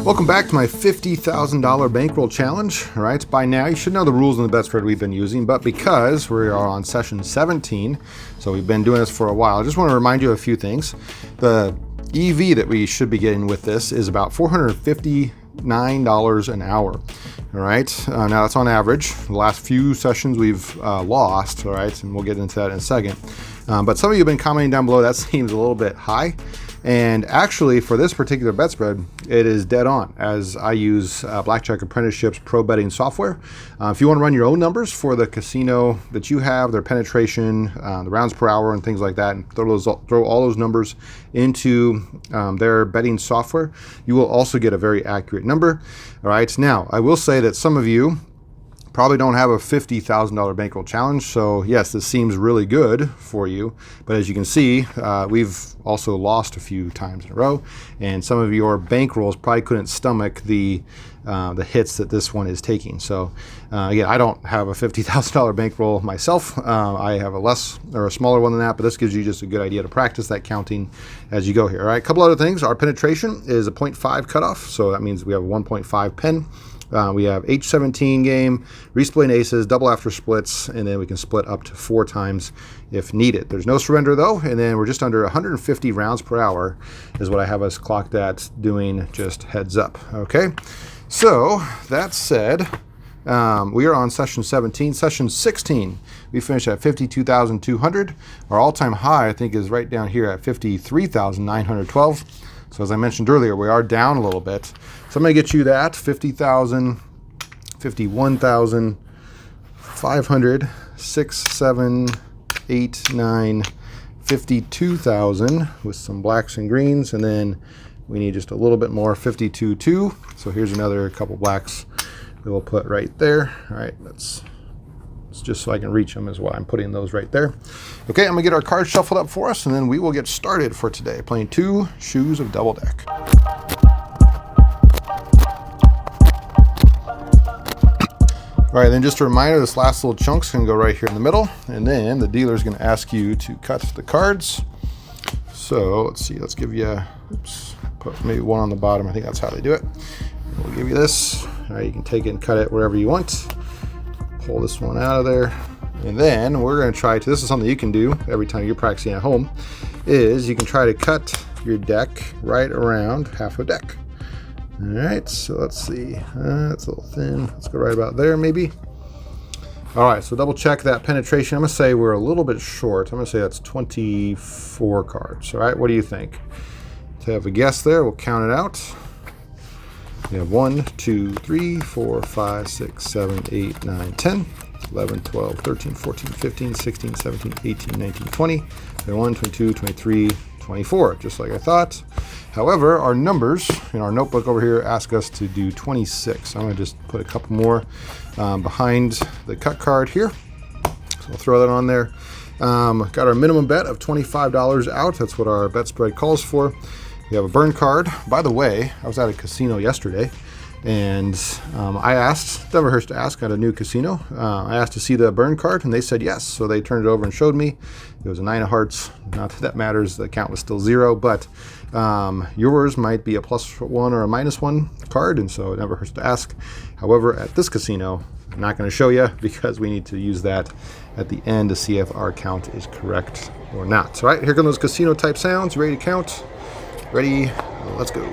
Welcome back to my $50,000 bankroll challenge. All right, by now you should know the rules in the bet spread we've been using, but because we are on session 17, so we've been doing this for a while, I just want to remind you of a few things. The EV that we should be getting with this is about $459 an hour. All right, now that's on average. The last few sessions we've lost, all right, and we'll get into that in a second. But some of you have been commenting down below, that seems a little bit high. And actually, for this particular bet spread, it is dead on, as I use Blackjack Apprenticeship's pro betting software. If you want to run your own numbers for the casino that you have, their penetration, the rounds per hour, and things like that, and throw all those numbers into their betting software, you will also get a very accurate number. All right. Now, I will say that some of you probably don't have a $50,000 bankroll challenge, so yes, this seems really good for you, but as you can see, we've also lost a few times in a row, and some of your bankrolls probably couldn't stomach the hits that this one is taking. So again, I don't have a $50,000 bankroll myself. I have a smaller one than that, but this gives you just a good idea to practice that counting as you go here. All right, a couple other things. Our penetration is a 0.5 cutoff, so that means we have a 1.5 pen. We have H17 game, resplitting aces, double after splits, and then we can split up to 4 times if needed. There's no surrender though, and then we're just under 150 rounds per hour is what I have us clocked at doing, just heads up. Okay, so that said, we are on session 17. Session 16, we finished at 52,200. Our all-time high, I think, is right down here at 53,912. So as I mentioned earlier, we are down a little bit. So I'm going to get you that 50,000, 51,500, 6, 7, 8, 9, 52,000 with some blacks and greens, and then we need just a little bit more, 52,2. So here's another couple blacks that we'll put right there. All right, it's just so I can reach them is why I'm putting those right there. Okay, I'm gonna get our cards shuffled up for us, and then we will get started for today, playing 2 shoes of double deck. All right, then just a reminder, this last little chunk's gonna go right here in the middle, and then the dealer's gonna ask you to cut the cards. So let's see, let's give you, put maybe one on the bottom. I think that's how they do it. We'll give you this. All right, you can take it and cut it wherever you want. Pull this one out of there, and then we're going to try to, this is something you can do every time you're practicing at home, is you can try to cut your deck right around half a deck. All right, so let's see, that's a little thin, let's go right about there maybe. All right, so double check that penetration. I'm going to say we're a little bit short. I'm going to say that's 24 cards. All right, what do you think? To have a guess there, we'll count it out. We have 1, 2, 3, 4, 5, 6, 7, 8, 9, 10, 11, 12, 13, 14, 15, 16, 17, 18, 19, 20, 21, 22, 23, 24, just like I thought. However, our numbers in our notebook over here ask us to do 26. I'm going to just put a couple more behind the cut card here. So we'll throw that on there. Got our minimum bet of $25 out. That's what our bet spread calls for. We have a burn card. By the way, I was at a casino yesterday, and I asked, never hurts to ask at a new casino, I asked to see the burn card, and they said yes. So they turned it over and showed me. It was a 9 of hearts. Not that that matters. The count was still 0, but yours might be a +1 or a -1 card, and so it never hurts to ask. However, at this casino, I'm not going to show you because we need to use that at the end to see if our count is correct or not. All right, here come those casino type sounds. You ready to count? Ready? Let's go.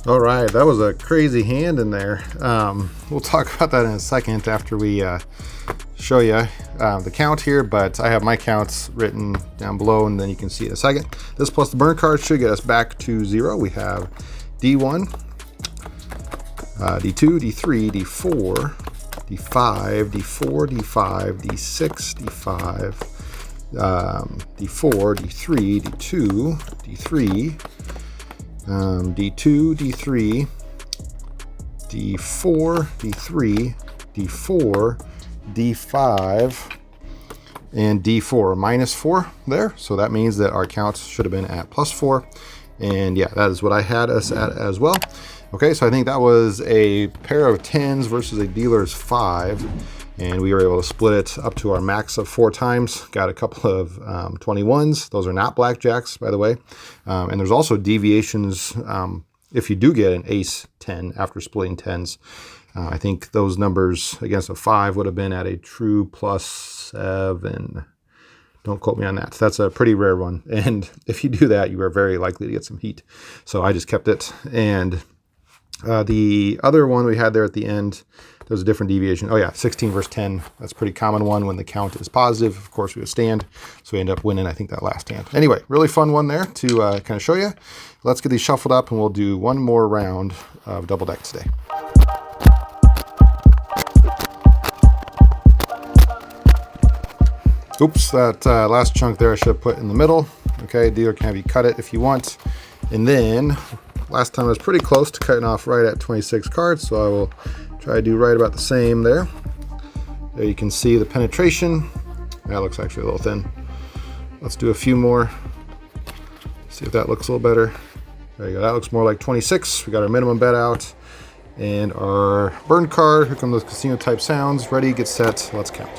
All right, that was a crazy hand in there. We'll talk about that in a second after we show you the count here, but I have my counts written down below and then you can see in a second. This plus the burn card should get us back to 0. We have D1, D2, D3, D4, D5, D4, D5, D6, D5, D4, D3, D2, D3, D2, D3, D4, D3, D4, D5, and D4, minus 4 there. So that means that our counts should have been at plus 4. And yeah, that is what I had us at as well. Okay, so I think that was a pair of 10s versus a dealer's 5. And we were able to split it up to our max of 4 times. Got a couple of 21s. Those are not blackjacks, by the way. And there's also deviations if you do get an ace 10 after splitting 10s. I think those numbers against a 5 would have been at a true plus 7. Don't quote me on that. That's a pretty rare one. And if you do that, you are very likely to get some heat. So I just kept it. And the other one we had there at the end, there's a different deviation. Oh yeah, 16 versus 10. That's a pretty common one when the count is positive. Of course, we would stand. So we end up winning, I think, that last hand. Anyway, really fun one there to kind of show you. Let's get these shuffled up and we'll do one more round of double deck today. Oops, that last chunk there I should have put in the middle. Okay, dealer can have you cut it if you want. And then last time I was pretty close to cutting off right at 26 cards, so I will try to do right about the same there. There you can see the penetration. That looks actually a little thin. Let's do a few more. See if that looks a little better. There you go, that looks more like 26. We got our minimum bet out. And our burn card, here come those casino type sounds. Ready, get set, let's count.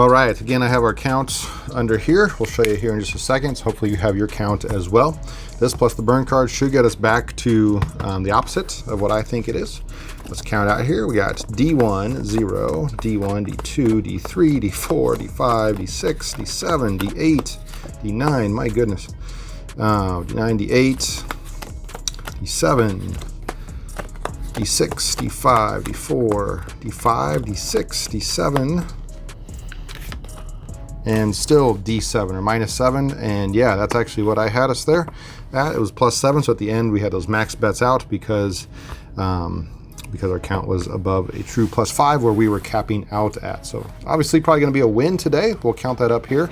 All right, again, I have our count under here. We'll show you here in just a second. So hopefully you have your count as well. This plus the burn card should get us back to the opposite of what I think it is. Let's count out here. We got D1, 0, D1, D2, D3, D4, D5, D6, D7, D8, D9, my goodness. D9, D8, D7, D6, D5, D4, D5, D6, D7, and still D7 or -7. And yeah, that's actually what I had us there at. It was +7, so at the end we had those max bets out because our count was above a true +5 where we were capping out at. So obviously probably going to be a win today. We'll count that up here,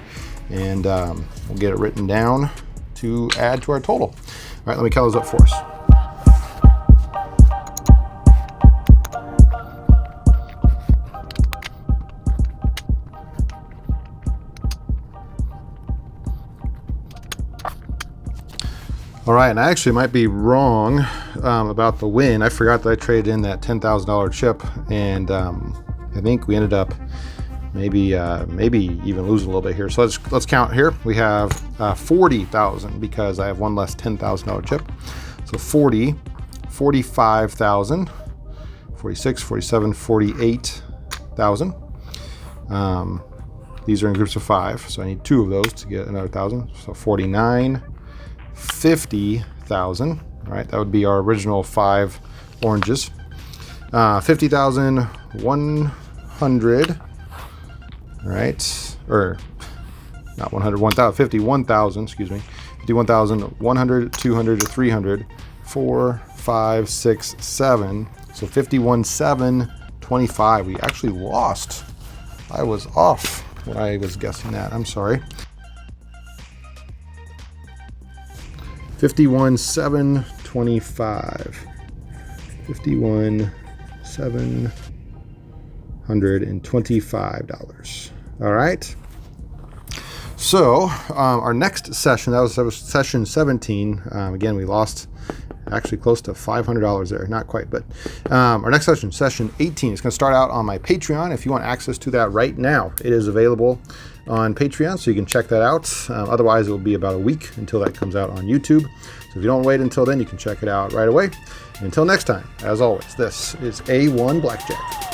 and we'll get it written down to add to our total. All right, let me count those up for us. All right, and I actually might be wrong about the win. I forgot that I traded in that $10,000 chip, and I think we ended up maybe even losing a little bit here. So let's count here. We have 40,000 because I have one less $10,000 chip. So 40, 45,000, 46, 47, 48,000. These are in groups of 5, so I need 2 of those to get another 1,000. So 49. 50,000. All right, that would be our original 5 oranges. 50,100. All right, or not 100, 1,000, 51,000, excuse me. 51,100, 200, 300, 4, 5, 6, 7. So 51,725. We actually lost. I was off when I was guessing that. I'm sorry. 51,725. 51,725. All right. So our next session, that was session 17. Again, we lost actually close to $500 there. Not quite, but our next session, session 18, is going to start out on my Patreon. If you want access to that right now, it is available on Patreon, so you can check that out. Otherwise, it will be about a week until that comes out on YouTube. So if you don't wait until then, you can check it out right away. And until next time, as always, this is A1 Blackjack.